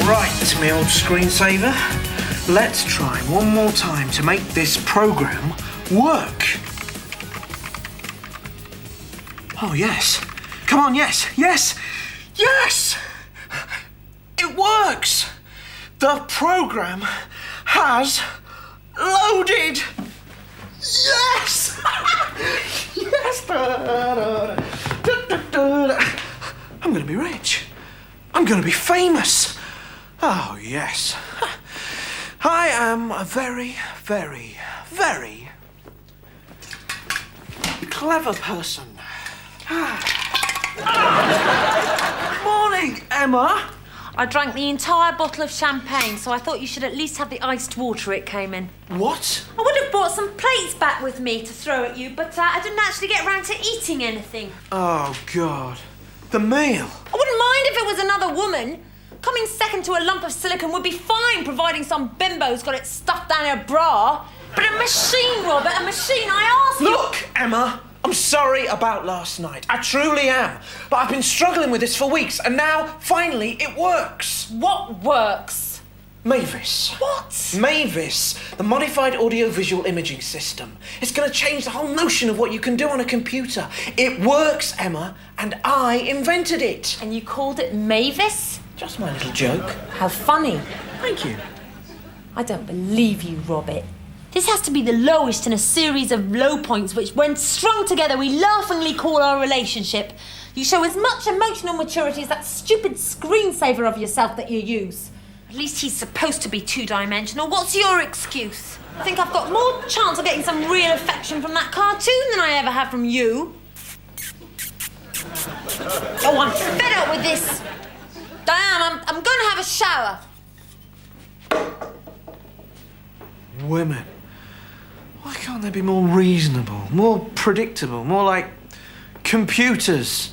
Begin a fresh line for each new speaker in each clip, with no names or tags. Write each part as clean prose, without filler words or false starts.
Right, my old screensaver. Let's try one more time to make this program work. Oh, yes. Come on, yes, yes, yes! It works! The program has loaded! Yes! Yes! I'm gonna be rich. I'm gonna be famous. Oh, yes. I am a very, very, very clever person. Morning, Emma.
I drank the entire bottle of champagne, so I thought you should at least have the iced water it came in.
What?
I would have brought some plates back with me to throw at you, but I didn't actually get round to eating anything.
Oh, God. The meal.
I wouldn't mind if it was another woman. Coming second to a lump of silicon would be fine, providing some bimbo's got it stuffed down her bra. But a machine, Robert, a machine, I ask you...
Look, Emma, I'm sorry about last night. I truly am. But I've been struggling with this for weeks, and now, finally, it works.
What works?
Mavis.
What?
Mavis, the modified audio-visual imaging system. It's going to change the whole notion of what you can do on a computer. It works, Emma, and I invented it.
And you called it Mavis?
Just my little joke.
How funny.
Thank you.
I don't believe you, Robert. This has to be the lowest in a series of low points which, when strung together, we laughingly call our relationship. You show as much emotional maturity as that stupid screensaver of yourself that you use. At least he's supposed to be two-dimensional. What's your excuse? I think I've got more chance of getting some real affection from that cartoon than I ever have from you. Oh, I'm fed up with this. Diane, I'm going to have a shower.
Women. Why can't they be more reasonable, more predictable, more like computers?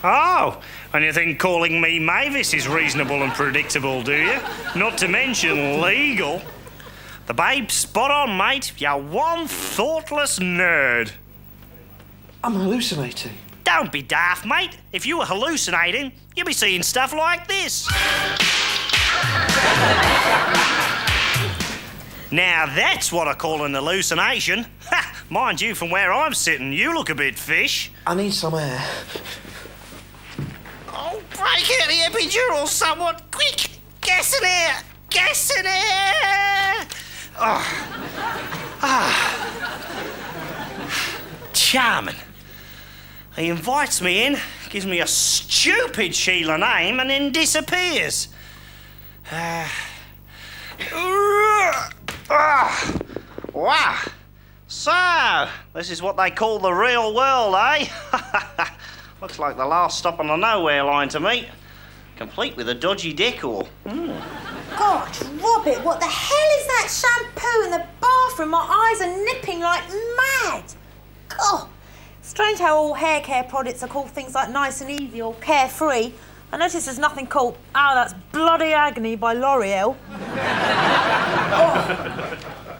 Oh, and you think calling me Mavis is reasonable and predictable, do you? Not to mention legal. The babe's spot on, mate. You're one thoughtless nerd.
I'm hallucinating.
Don't be daft, mate. If you were hallucinating, you'd be seeing stuff like this. Now that's what I call an hallucination. Ha! Mind you, from where I'm sitting, you look a bit fish.
I need some air.
Oh, break out the epidural somewhat quick. Gas in air. Gas in air. Charming. He invites me in, gives me a stupid Sheila name, and then disappears. Wow. So, this is what they call the real world, eh? Looks like the last stop on the nowhere line to me. Complete with a dodgy decor.
God, Robert, what the hell is that shampoo in the bathroom? My eyes are nipping like mad. God. Strange how all hair care products are called things like Nice and Easy or Carefree. I notice there's nothing called Oh, That's Bloody Agony by L'Oreal. Oh.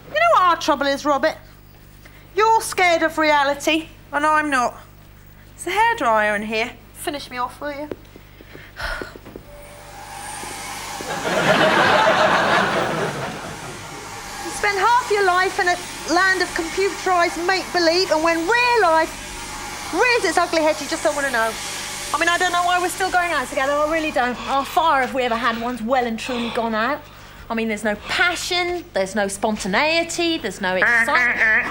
You know what our trouble is, Robert? You're scared of reality, and I'm not. There's a hairdryer in here. Finish me off, will you? You spend half your life in a land of computerised make-believe, and when real life rears its ugly head, you just don't want to know. I mean, I don't know why we're still going out together. I really don't. Our fire, if we ever had one's well and truly gone out. I mean, there's no passion, there's no spontaneity, there's no excitement.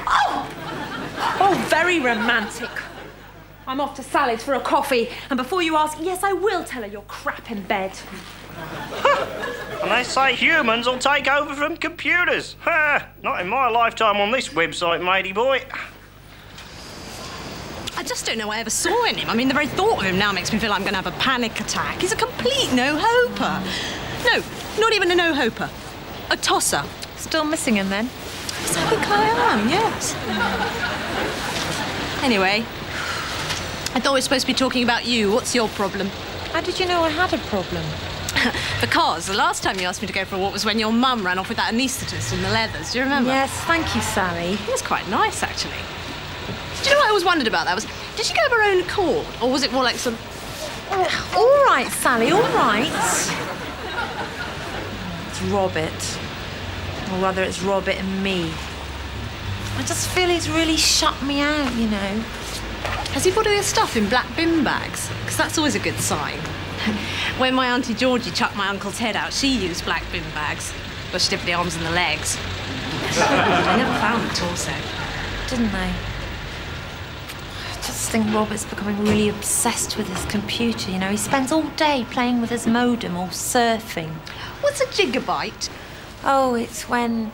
Oh, very romantic. I'm off to Sally's for a coffee, and before you ask, yes, I will tell her you're crap in bed.
And they say humans will take over from computers. Not in my lifetime on this website, matey boy.
I just don't know what I ever saw in him. I mean, the very thought of him now makes me feel like I'm going to have a panic attack. He's a complete no-hoper. No, not even a no-hoper. A tosser.
Still missing him, then?
Yes, I think I am, yes. Anyway, I thought we were supposed to be talking about you. What's your problem?
How did you know I had a problem?
Because the last time you asked me to go for a walk was when your mum ran off with that anaesthetist in the leathers. Do you remember?
Yes, thank you, Sally.
It was quite nice, actually. Do you know what I always wondered about that? Did she go of her own accord? Or was it more like some...
All right, Sally, all right. It's Robert. Or rather, it's Robert and me. I just feel he's really shut me out, you know.
Has he put all his stuff in black bin bags? Because that's always a good sign. When my Auntie Georgie chucked my uncle's head out, she used black bin bags. But she did for the arms and the legs. I never found the torso.
Didn't they? I just think Robert's becoming really obsessed with his computer, you know. He spends all day playing with his modem or surfing.
What's a gigabyte?
Oh, it's when...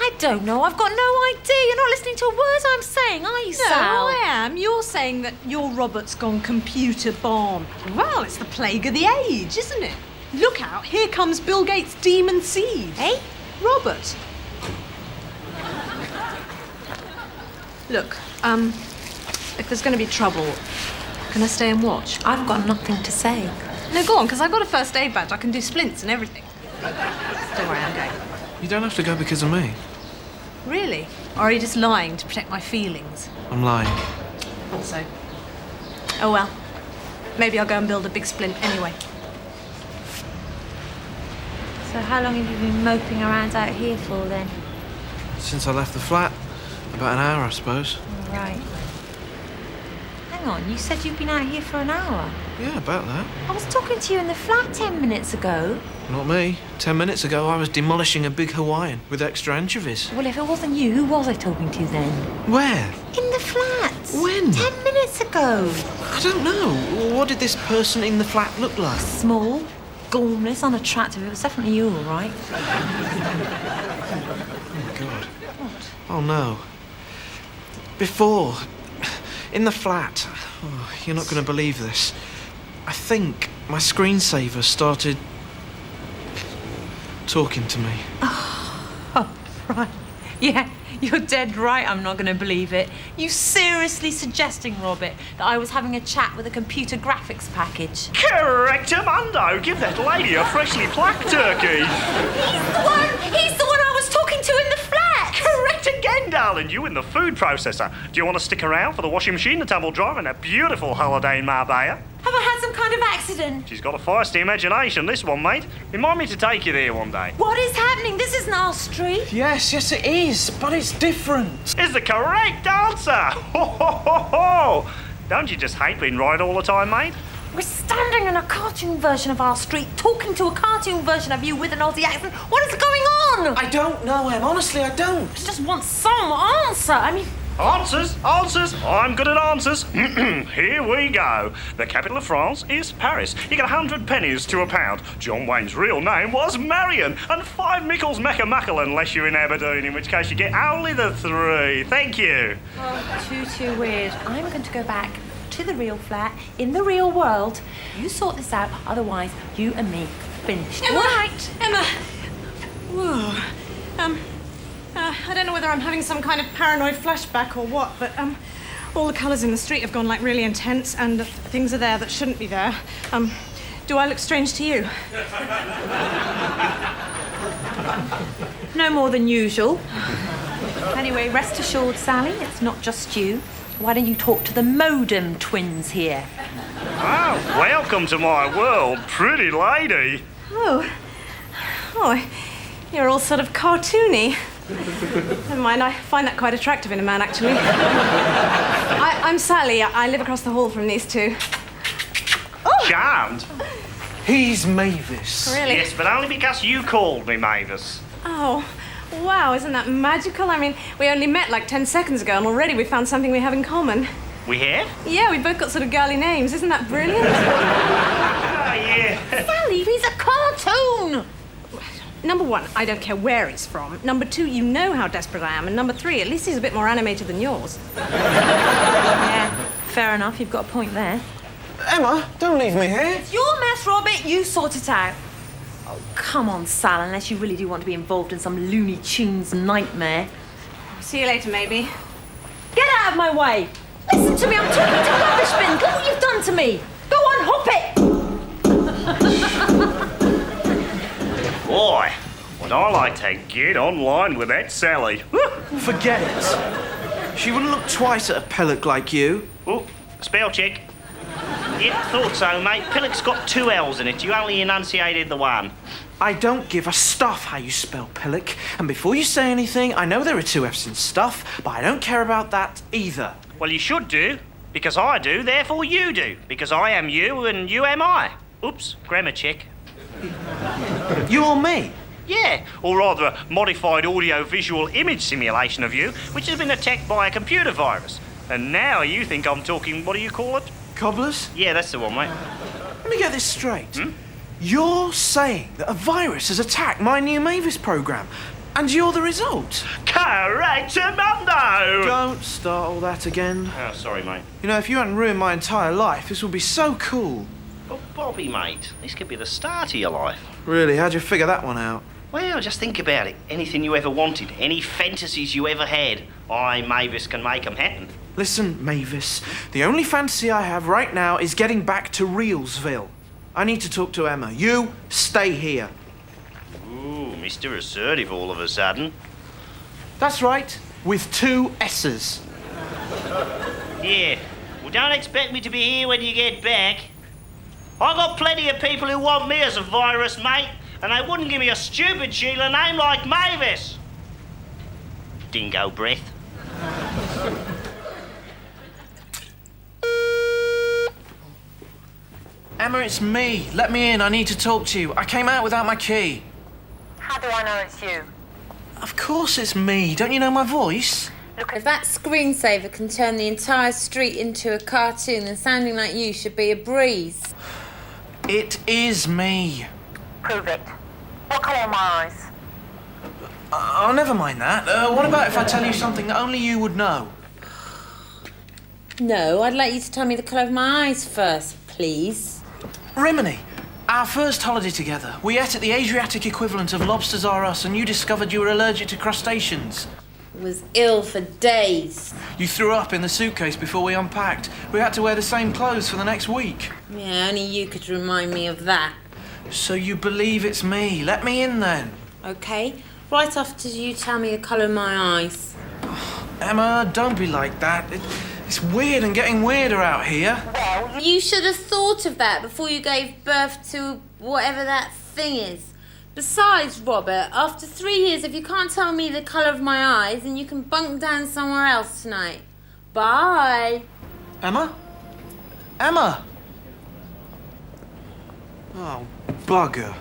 I don't know. I've got no idea. You're not listening to words I'm saying, are you, Sal?
No, I am. You're saying that your Robert's gone computer bomb. Well, it's the plague of the age, isn't it? Look out, here comes Bill Gates' demon seed.
Eh?
Robert. Look, if there's going to be trouble, can I stay and watch?
I've got nothing to say.
No, go on, because I've got a first aid badge. I can do splints and everything. Don't worry, I'm going.
You don't have to go because of me.
Really? Or are you just lying to protect my feelings?
I'm lying.
Also. Oh well. Maybe I'll go and build a big splint anyway.
So how long have you been moping around out here for, then?
Since I left the flat. About an hour, I suppose.
All right. Hang on, you said you've been out here for an hour?
Yeah, about that.
I was talking to you in the flat 10 minutes ago.
Not me. 10 minutes ago, I was demolishing a big Hawaiian with extra anchovies.
Well, if it wasn't you, who was I talking to then?
Where?
In the flat.
When?
10 minutes ago.
I don't know. What did this person in the flat look like?
Small, gormless, unattractive. It was definitely you, all right.
Oh, my God.
What?
Oh, no. Before, in the flat, oh, you're not going to believe this. I think my screensaver started talking to me.
Oh, right. Yeah, you're dead right. I'm not going to believe it. You seriously suggesting, Robert, that I was having a chat with a computer graphics package?
Correctamundo! Give that lady a freshly plucked turkey.
He's the one I was talking to in the flat.
Correct again, darling. You in the food processor. Do you want to stick around for the washing machine, the tumble dryer, and a beautiful holiday in Marbella?
Have I had some kind of accident?
She's got a feisty imagination, this one, mate. Remind me to take you there one day.
What is happening? This isn't our street.
Yes, it is, but it's different.
Is the correct answer. Ho, ho, ho, ho. Don't you just hate being right all the time, mate?
We're standing in a cartoon version of our street, talking to a cartoon version of you with an Aussie accent. What is going on?
I don't know, Em. Honestly, I don't.
I just want some answer. I mean...
Answers, answers. I'm good at answers. Here we go. The capital of France is Paris. You get 100 pennies to a pound. John Wayne's real name was Marion. And 5 Mickles Mecca-Muckle, unless you're in Aberdeen, in which case you get only the 3. Thank you.
Oh, too weird. I'm going to go back to the real flat, in the real world. You sort this out, otherwise you and me finished.
Emma! Right. Emma! Whoa. I don't know whether I'm having some kind of paranoid flashback or what, but all the colours in the street have gone like really intense, and things are there that shouldn't be there. Do I look strange to you?
No more than usual. Anyway, rest assured, Sally, it's not just you. Why don't you talk to the modem twins here?
Oh, welcome to my world, pretty lady.
Oh, you're all sort of cartoony. Never mind, I find that quite attractive in a man, actually. I'm Sally. I live across the hall from these two.
Oh. Charmed.
He's Mavis.
Really?
Yes, but only because you called me Mavis.
Oh, wow, isn't that magical? I mean, we only met like 10 seconds ago, and already we found something we have in common.
We have?
Yeah, we both got sort of girly names. Isn't that brilliant?
Oh, yeah.
Sally, he's a cartoon!
Number 1, I don't care where he's from. Number 2, you know how desperate I am. And number 3, at least he's a bit more animated than yours.
Yeah, fair enough. You've got a point there.
Emma, don't leave me here.
It's your mess, Robert. You sort it out. Oh, come on, Sal, unless you really do want to be involved in some Looney Tunes nightmare.
See you later, maybe.
Get out of my way! Listen to me, I'm talking to rubbish bins. Look what you've done to me. Go on, hop it!
Boy, would I like to get online with that Sally.
Forget it. She wouldn't look twice at a pillock like you.
Oh, spell check. Yeah, thought so, mate. Pillock's got 2 L's in it. You only enunciated the one.
I don't give a stuff how you spell pillock. And before you say anything, I know there are 2 F's in stuff, but I don't care about that either.
Well, you should do, because I do, therefore you do, because I am you and you am I. Oops, grammar check.
You or me?
Yeah, or rather a modified audio-visual image simulation of you, which has been attacked by a computer virus. And now you think I'm talking, what do you call it?
Cobblers?
Yeah, that's the one, mate.
Let me get this straight. You're saying that a virus has attacked my new Mavis program, and you're the result?
Correctamundo!
Don't start all that again.
Oh, sorry, mate.
You know, if you hadn't ruined my entire life, this would be so cool.
Oh, Bobby, mate, this could be the start of your life.
Really? How'd you figure that one out?
Well, just think about it. Anything you ever wanted, any fantasies you ever had, I, Mavis, can make them happen.
Listen, Mavis, the only fantasy I have right now is getting back to Reelsville. I need to talk to Emma. You stay here.
Ooh, Mr. Assertive all of a sudden.
That's right, with 2 S's.
Yeah, well, don't expect me to be here when you get back. I got plenty of people who want me as a virus, mate, and they wouldn't give me a stupid Sheila name like Mavis. Dingo breath.
Emma, it's me. Let me in. I need to talk to you. I came out without my key.
How do I know it's you?
Of course it's me. Don't you know my voice?
Look, if that screensaver can turn the entire street into a cartoon, then sounding like you should be a breeze.
It is me.
Prove it. What colour are my eyes?
Oh, never mind that. What about if I tell you something that only you would know?
No, I'd like you to tell me the colour of my eyes first, please.
Rimini, our first holiday together. We ate at the Adriatic equivalent of Lobsters R Us, and you discovered you were allergic to crustaceans.
Was ill for days.
You threw up in the suitcase before we unpacked. We had to wear the same clothes for the next week.
Yeah, only you could remind me of that.
So you believe it's me. Let me in then.
Okay, right after you tell me the colour of my eyes.
Emma, don't be like that. It's weird and getting weirder out here.
Well, you should have thought of that before you gave birth to whatever that thing is. Besides, Robert, after 3 years, if you can't tell me the colour of my eyes, then you can bunk down somewhere else tonight. Bye.
Emma? Emma! Oh, bugger.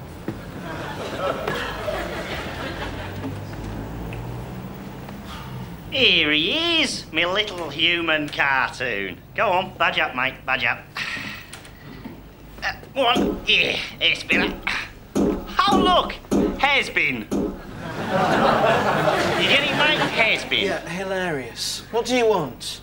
Here he is, my little human cartoon. Go on, budge up, mate, budge up. Go on, yeah, has-been. Oh, look, has-been. You get it, mate? Has-been.
Yeah, hilarious. What do you want?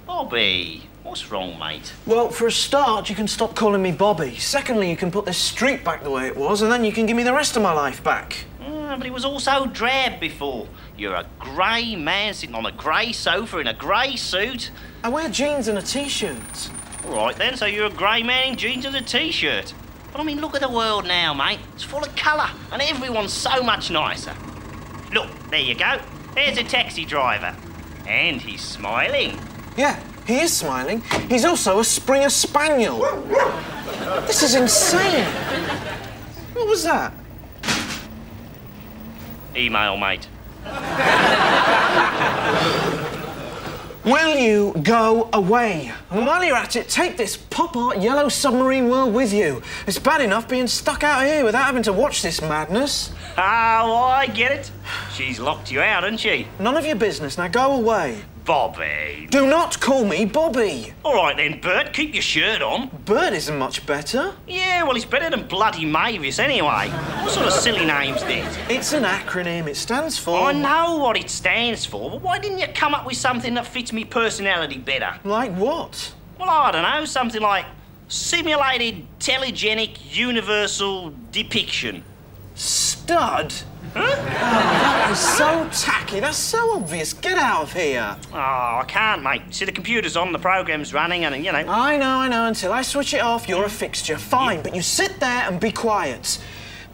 Bobby, what's wrong, mate?
Well, for a start, you can stop calling me Bobby. Secondly, you can put this street back the way it was, and then you can give me the rest of my life back.
But it was all so drab before. You're a grey man sitting on a grey sofa in a grey suit.
I wear jeans and a T-shirt.
All right then, so you're a grey man in jeans and a T-shirt. But I mean, look at the world now, mate. It's full of colour, and everyone's so much nicer. Look, there you go. There's a taxi driver. And he's smiling.
Yeah, he is smiling. He's also a Springer Spaniel. This is insane. What was that?
Email, mate.
Will you go away? And while you're at it, take this pop art yellow submarine world with you. It's bad enough being stuck out here without having to watch this madness.
Oh, I get it. She's locked you out, hasn't she?
None of your business. Now go away.
Bobby.
Do not call me Bobby.
All right then, Bert, keep your shirt on.
Bert isn't much better.
Yeah, well, it's better than bloody Mavis anyway. What sort of silly name's this?
It's an acronym. It stands for...
I know what it stands for, but why didn't you come up with something that fits me personality better?
Like what?
Well, I don't know, something like Simulated Telegenic Universal Depiction.
Stud? Huh? Oh, that is so tacky. That's so obvious. Get out of here.
Oh, I can't, mate. See, the computer's on, the program's running, and, you know...
I know. Until I switch it off, you're a fixture. Fine, but you sit there and be quiet.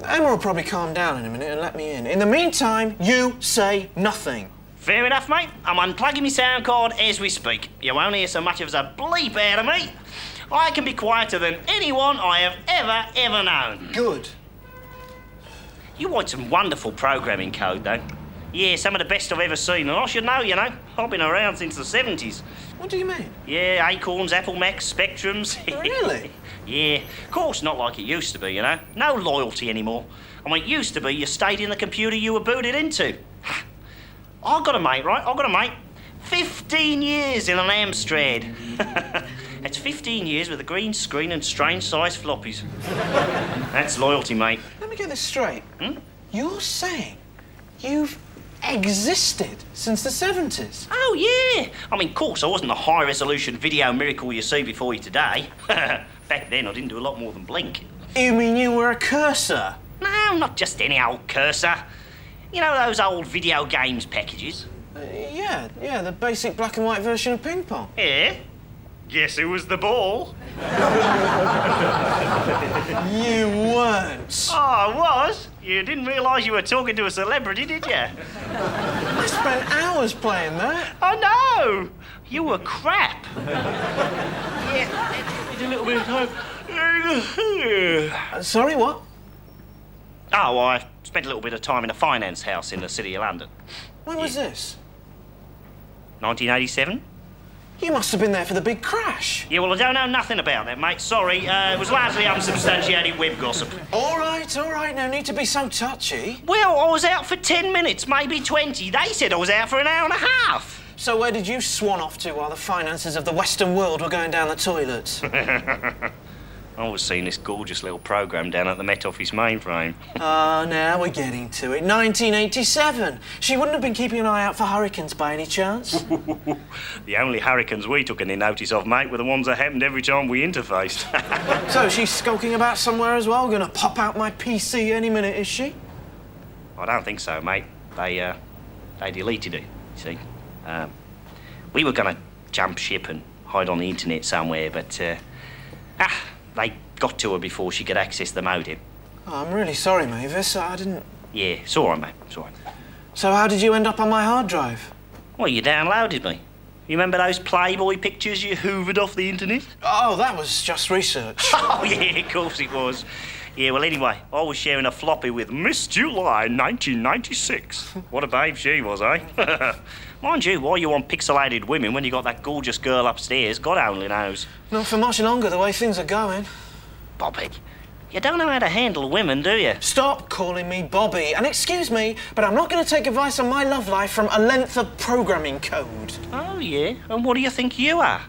Emma will probably calm down in a minute and let me in. In the meantime, you say nothing.
Fair enough, mate. I'm unplugging my sound card as we speak. You won't hear so much as a bleep out of me. I can be quieter than anyone I have ever known.
Good.
You write some wonderful programming code, though. Yeah, some of the best I've ever seen, and I should know, you know. I've been around since the 70s.
What do you mean?
Yeah, Acorns, Apple Macs, Spectrums.
Really?
Yeah. Of course, not like it used to be, you know. No loyalty anymore. I mean, it used to be you stayed in the computer you were booted into. I've got a mate, right? 15 years in an Amstrad. That's 15 years with a green screen and strange-sized floppies. That's loyalty, mate.
Let me get this straight. You're saying you've existed since the 70s?
Oh, yeah. I mean, of course, I wasn't the high-resolution video miracle you see before you today. Back then, I didn't do a lot more than blink.
You mean you were a cursor?
No, not just any old cursor. You know those old video games packages?
Yeah, the basic black and white version of ping pong.
Yeah? Guess who was the ball?
You weren't.
Oh, I was? You didn't realise you were talking to a celebrity, did you?
I spent hours playing that.
I know! You were crap. Yeah, it's a little bit of...
Sorry, what?
Oh, well, I spent a little bit of time in a finance house in the City of London.
When was this?
1987?
You must have been there for the big crash.
Yeah, well, I don't know nothing about that, mate. Sorry, it was largely unsubstantiated web gossip.
All right, no need to be so touchy.
Well, I was out for 10 minutes, maybe 20. They said I was out for an hour and a half.
So where did you swan off to while the finances of the Western world were going down the toilet?
I was seeing this gorgeous little programme down at the Met Office mainframe.
Now we're getting to it. 1987. She wouldn't have been keeping an eye out for hurricanes by any chance?
The only hurricanes we took any notice of, mate, were the ones that happened every time we interfaced.
So she's skulking about somewhere as well, gonna pop out my PC any minute, is she?
I don't think so, mate. They deleted it, you see. We were gonna jump ship and hide on the internet somewhere, but, they got to her before she could access the modem.
Oh, I'm really sorry, Mavis. I didn't...
Yeah, it's all right, mate. It's all right.
So how did you end up on my hard drive?
Well, you downloaded me. You remember those Playboy pictures you hoovered off the internet?
Oh, that was just research.
Oh, yeah, of course it was. Yeah, well, anyway, I was sharing a floppy with Miss July 1996. What a babe she was, eh? Mind you, why you want pixelated women when you got that gorgeous girl upstairs? God only knows.
Not for much longer, the way things are going.
Bobby, you don't know how to handle women, do you?
Stop calling me Bobby. And excuse me, but I'm not going to take advice on my love life from a length of programming code.
Oh, yeah? And what do you think you are?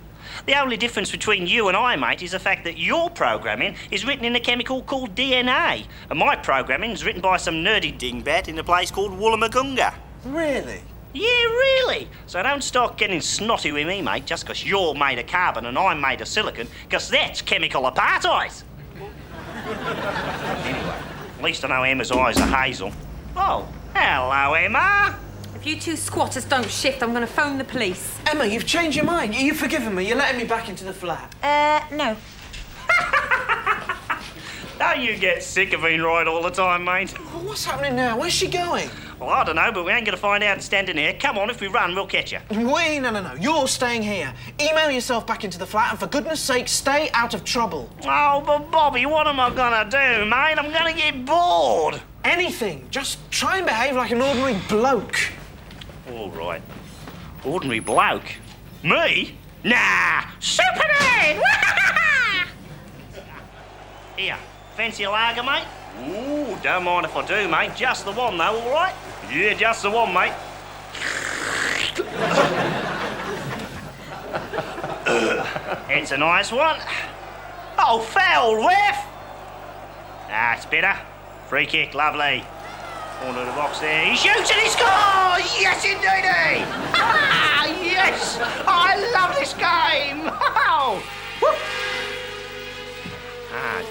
The only difference between you and I, mate, is the fact that your programming is written in a chemical called DNA, and my programming is written by some nerdy dingbat in a place called Wollongong.
Really?
Yeah, really. So don't start getting snotty with me, mate, just because you're made of carbon and I'm made of silicon, because that's chemical apartheid. Anyway, at least I know Emma's eyes are hazel. Oh, hello, Emma.
If you two squatters don't shift, I'm going to phone the police.
Emma, you've changed your mind. You've forgiven me. You're letting me back into the flat.
No.
Don't you get sick of being right all the time, mate?
Oh, what's happening now? Where's she going?
Well, I don't know, but we ain't going to find out standing here. Come on, if we run, we'll catch you.
Wait, no. You're staying here. Email yourself back into the flat and for goodness sake, stay out of trouble.
Oh, but Bobby, what am I going to do, mate? I'm going to get bored.
Anything. Just try and behave like an ordinary bloke.
All right. Ordinary bloke? Me? Nah! Superman! Here, fancy a lager, mate? Ooh, don't mind if I do, mate. Just the one, though, all right? Yeah, just the one, mate. It's a nice one. Oh, foul, ref! That's better. Free kick, lovely. Corner of the box there. He shoots and he scores! Yes, indeedy! Yes! I love this game! Woo.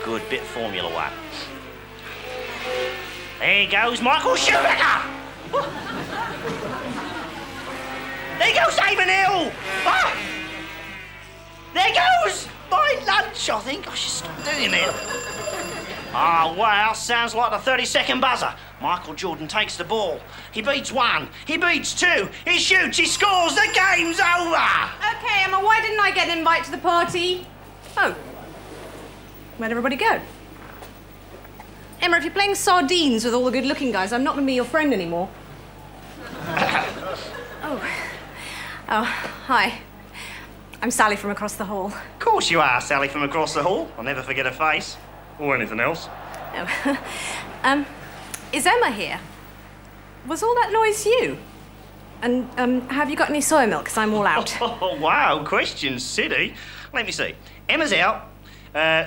Good. Bit of Formula One. There goes Michael Schumacher! There goes David Hill! Ah! There goes my lunch, I think. I should stop doing it. Ah, wow, sounds like the 30-second buzzer. Michael Jordan takes the ball. He beats one. He beats two. He shoots. He scores. The game's over.
Okay, Emma, why didn't I get an invite to the party? Oh. Where'd everybody go? Emma, if you're playing sardines with all the good-looking guys, I'm not going to be your friend anymore. Oh, hi. I'm Sally from across the hall.
Of course you are, Sally from across the hall. I'll never forget her face. Or anything else.
Oh. Is Emma here? Was all that noise you? And, have you got any soy milk? Because I'm all out.
Oh, wow, question city. Let me see. Emma's out.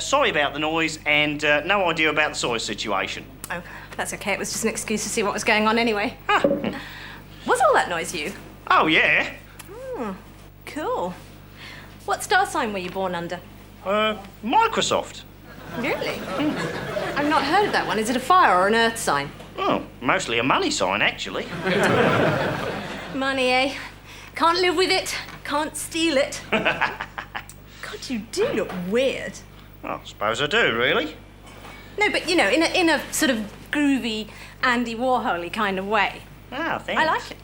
Sorry about the noise and no idea about the soy situation.
Oh, that's okay. It was just an excuse to see what was going on anyway.
Huh.
Was all that noise you?
Oh, yeah.
Cool. What star sign were you born under?
Microsoft.
Really? I've not heard of that one. Is it a fire or an earth sign?
Oh, mostly a money sign, actually.
Money, eh? Can't live with it. Can't steal it. God, you do look weird.
I suppose I do, really.
No, but, you know, in a sort of groovy, Andy Warhol-y kind of way.
Ah, thanks.
I like it.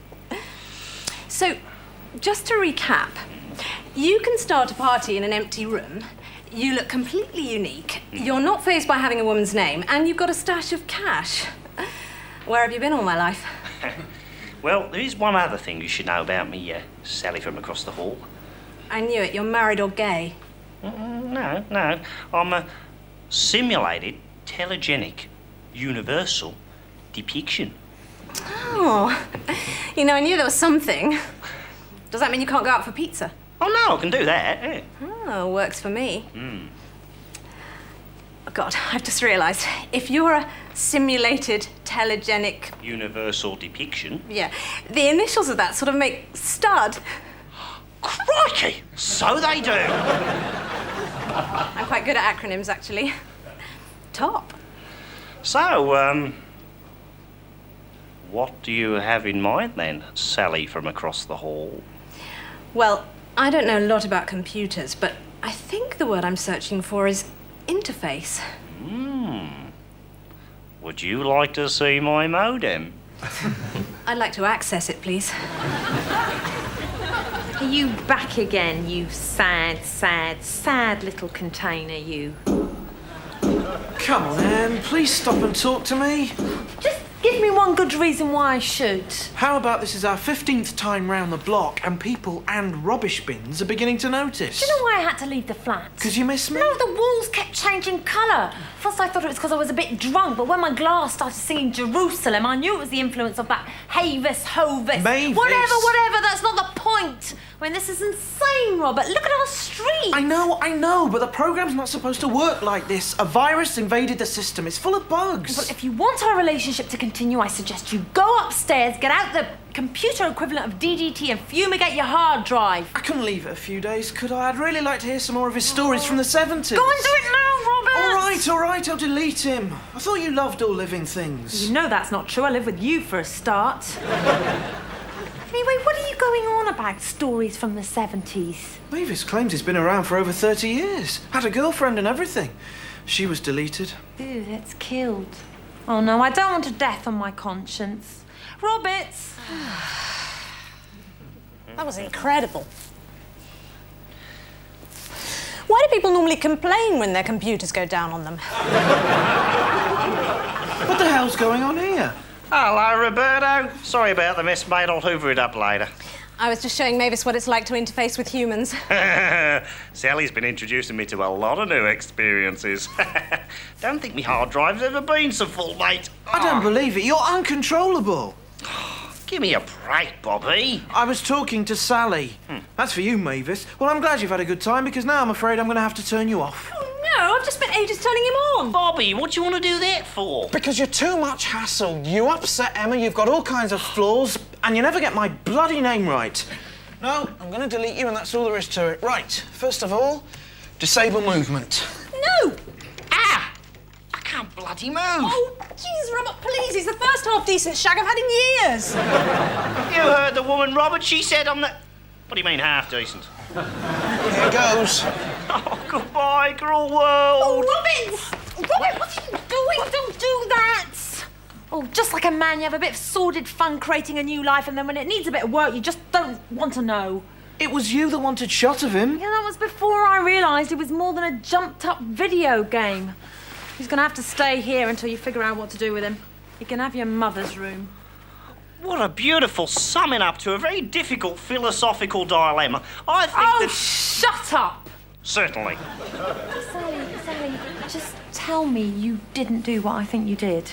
So, just to recap, you can start a party in an empty room. You look completely unique. You're not fazed by having a woman's name, and you've got a stash of cash. Where have you been all my life?
Well, there is one other thing you should know about me, Sally from across the hall.
I knew it. You're married or gay?
No. I'm a simulated, telegenic, universal depiction.
Oh, you know, I knew there was something. Does that mean you can't go out for pizza?
Oh, no, I can do that, yeah.
Oh, works for me. Oh, God, I've just realised. If you're a simulated, telegenic...
Universal depiction?
Yeah, the initials of that sort of make stud.
Crikey! So they do.
I'm quite good at acronyms, actually. Top.
So, what do you have in mind, then, Sally from across the hall?
Well, I don't know a lot about computers, but I think the word I'm searching for is interface.
Would you like to see my modem?
I'd like to access it, please.
Are you back again, you sad little container, you?
Come on, Em, please stop and talk to me.
Just give me one good reason why I should.
How about this is our 15th time round the block and people and rubbish bins are beginning to notice?
Do you know why I had to leave the flat?
Because you miss me?
No, the walls kept changing colour. First I thought it was because I was a bit drunk, but when my glass started singing Jerusalem, I knew it was the influence of that Havis, Hovis.
Mavis.
Whatever, that's not the point. I mean, this is insane, Robert. Look at our street.
I know, but the program's not supposed to work like this. A virus invaded the system. It's full of bugs.
Well, if you want our relationship to continue, I suggest you go upstairs, get out the computer equivalent of DDT and fumigate your hard drive.
I couldn't leave it a few days, could I? I'd really like to hear some more of his stories from the 70s.
Go and do it now, Robert.
All right, I'll delete him. I thought you loved all living things.
You know that's not true. I live with you for a start. Anyway, what are you going on about, stories from the 70s?
Mavis claims he's been around for over 30 years. Had a girlfriend and everything. She was deleted.
Ooh, that's killed. Oh, no, I don't want a death on my conscience. Roberts!
That was incredible. Why do people normally complain when their computers go down on them?
What the hell's going on here?
Hello, Roberto. Sorry about the mess, mate. I'll hoover it up later.
I was just showing Mavis what it's like to interface with humans.
Sally's been introducing me to a lot of new experiences. Don't think me hard drive's ever been so full, mate.
I don't believe it. You're uncontrollable.
Give me a break, Bobby.
I was talking to Sally. That's for you, Mavis. Well, I'm glad you've had a good time because now I'm afraid I'm going to have to turn you off.
No, I've just spent ages turning him on.
Bobby, what do you want to do that for?
Because you're too much hassle. You upset Emma, you've got all kinds of flaws, and you never get my bloody name right. No, I'm going to delete you and that's all there is to it. Right, first of all, disable movement.
No!
Ah! I can't bloody move.
Oh, jeez, Robert, please. It's the first half-decent shag I've had in years.
You heard the woman, Robert. She said I'm the... What do you mean, half-decent?
Here goes.
Oh, goodbye, cruel world.
Oh, Robin! Robin, what are you doing? Don't do that! Oh, just like a man, you have a bit of sordid fun creating a new life, and then when it needs a bit of work, you just don't want to know.
It was you that wanted shot of him.
Yeah, that was before I realised it was more than a jumped-up video game. He's going to have to stay here until you figure out what to do with him. You can have your mother's room.
What a beautiful summing up to a very difficult philosophical dilemma. I think
Oh,
that...
shut up!
Certainly.
Sally, just tell me you didn't do what I think you did.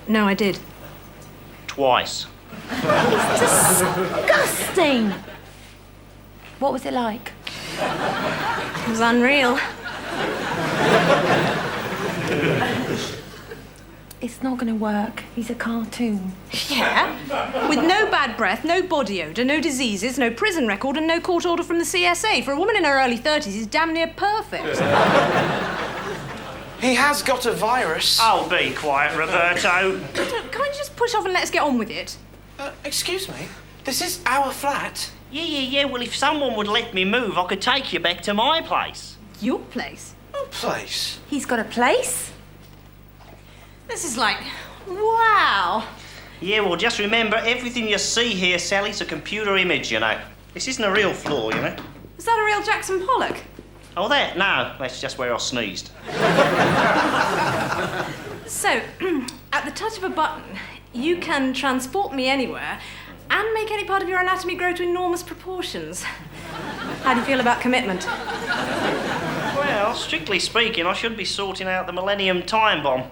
No, I did.
Twice.
Disgusting! What was it like?
It was unreal.
It's not going to work. He's a cartoon.
Yeah? With no bad breath, no body odour, no diseases, no prison record, and no court order from the CSA. For a woman in her early 30s, he's damn near perfect.
He has got a virus.
Oh, be quiet, Roberto.
Can't you just push off and let us get on with it?
Excuse me? This is our flat.
Yeah. Well, if someone would let me move, I could take you back to my place.
Your place?
A place.
He's got a place?
This is like... wow.
Yeah, well, just remember, everything you see here, Sally's a computer image, you know. This isn't a real floor, you know.
Is that a real Jackson Pollock?
Oh, that? No, that's just where I sneezed.
So, at the touch of a button, you can transport me anywhere and make any part of your anatomy grow to enormous proportions. How do you feel about commitment?
Well, strictly speaking, I should be sorting out the Millennium Time Bomb.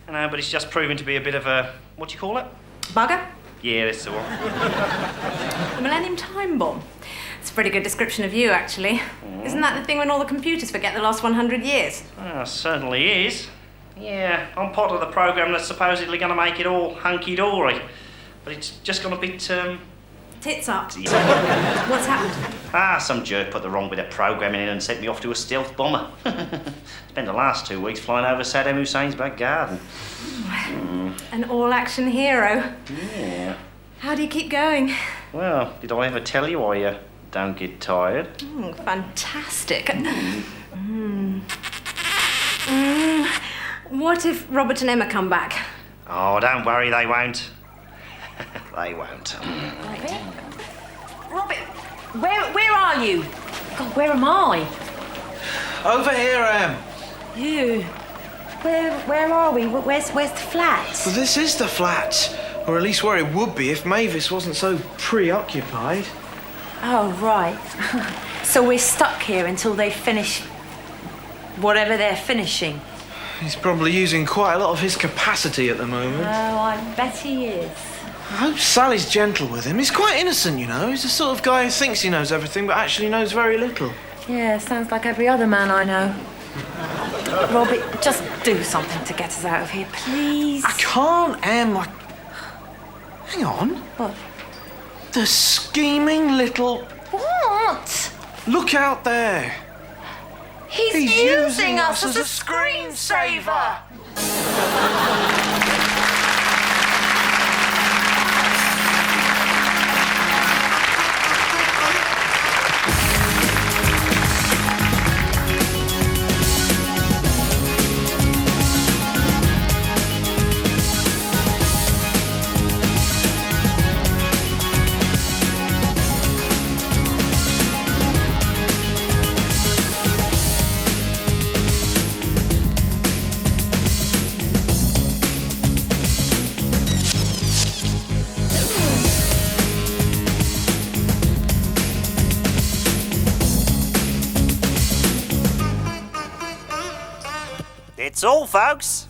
I know, but it's just proving to be a bit of a... what do you call it?
Bugger?
Yeah, that's the one.
The Millennium Time Bomb. It's a pretty good description of you, actually. Isn't that the thing when all the computers forget the last 100 years?
Oh, certainly is. Yeah, I'm part of the program that's supposedly going to make it all hunky-dory. But it's just gone a bit,
Tits up. What's happened?
Some jerk put the wrong bit of programming in and sent me off to a stealth bomber. Spent the last 2 weeks flying over Saddam Hussein's back garden.
An all-action hero.
Yeah.
How do you keep going?
Well, did I ever tell you I don't get tired?
Fantastic. What if Robert and Emma come back?
Oh, don't worry, they won't. They won't.
Robin, where are you? God, where am I?
Over here, Em.
You. Where are we? Where's the flat?
Well, this is the flat. Or at least where it would be if Mavis wasn't so preoccupied.
Oh, right. So we're stuck here until they finish whatever they're finishing.
He's probably using quite a lot of his capacity at the moment.
Oh, I bet he is.
I hope Sally's gentle with him. He's quite innocent, you know. He's the sort of guy who thinks he knows everything but actually knows very little.
Yeah, sounds like every other man I know. Robbie, just do something to get us out of here, please.
I can't, Em. Hang on.
What?
The scheming little...
What?
Look out there.
He's using us as a screensaver.
It's all, folks.